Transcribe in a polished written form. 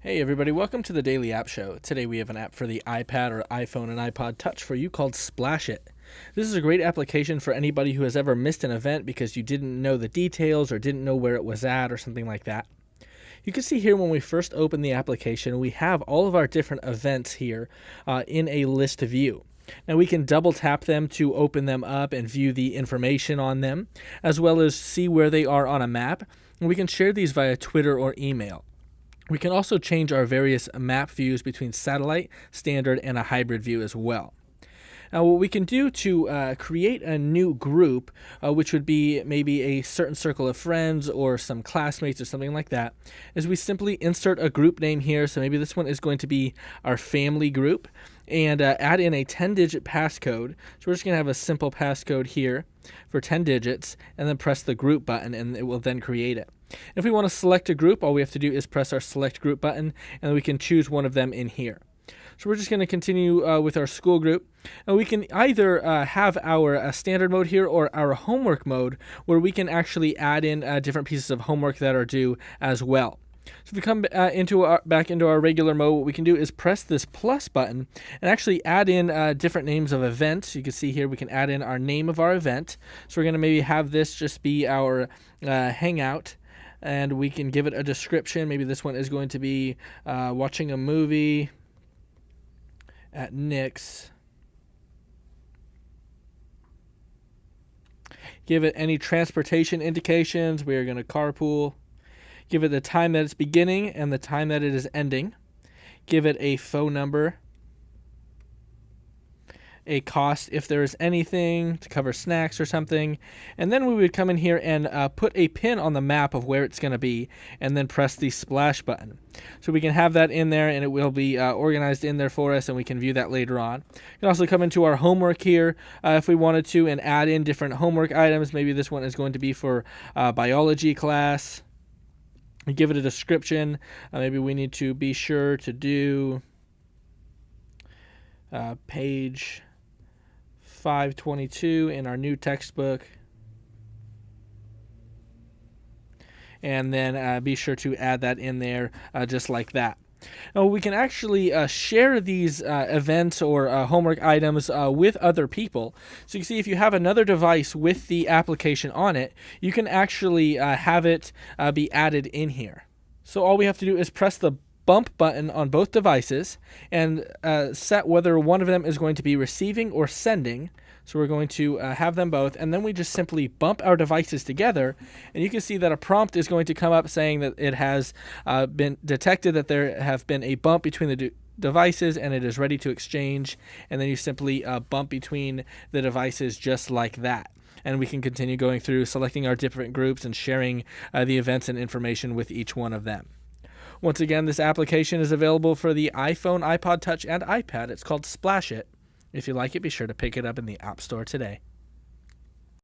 Hey everybody, welcome to the Daily App Show. Today we have an app for the iPad or iPhone and iPodTouch for you called Splash It. This is a great application for anybody who has ever missed an event because you didn't know the details or didn't know where it was at or something like that. You can see here when we first open the application, we have all of our different events here in a list view. Now we can double tap them to open them up and view the information on them, as well as see where they are on a map. And we can share these via Twitter or email. We can also change our various map views between satellite, standard, and a hybrid view as well. Now, what we can do to create a new group, which would be maybe a certain circle of friends or some classmates or something like that, is we simply insert a group name here. So maybe this one is going to be our family group, and add in a 10-digit passcode. So we're just going to have a simple passcode here for 10 digits, and then press the group button, and it will then create it. If we want to select a group, all we have to do is press our select group button, and then we can choose one of them in here. So we're just going to continue with our school group. And we can either have our standard mode here or our homework mode, where we can actually add in different pieces of homework that are due as well. So if we come back into our regular mode, what we can do is press this plus button and actually add in different names of events. You can see here we can add in our name of our event. So we're going to maybe have this just be our hangout. And we can give it a description. Maybe this one is going to be watching a movie at Nick's. Give it any transportation indications. We are going to carpool. Give it the time that it's beginning and the time that it is ending. Give it a phone number. A cost if there is anything to cover snacks or something, and then we would come in here and put a pin on the map of where it's going to be, and then press the splash button. So we can have that in there, and it will be organized in there for us, and we can view that later on. We can also come into our homework here if we wanted to, and add in different homework items. Maybe this one is going to be for biology class. Give it a description. Maybe we need to be sure to do page 522 in our new textbook, and then be sure to add that in there just like that. Now we can actually share these events or homework items with other people. So you can see if you have another device with the application on it, you can actually have it be added in here. So all we have to do is press the bump button on both devices and set whether one of them is going to be receiving or sending. So we're going to have them both, and then we just simply bump our devices together, and you can see that a prompt is going to come up saying that it has been detected that there have been a bump between the devices and it is ready to exchange, and then you simply bump between the devices just like that. And we can continue going through selecting our different groups and sharing the events and information with each one of them. Once again, this application is available for the iPhone, iPodTouch, and iPad. It's called Splash It. If you like it, be sure to pick it up in the App Store today.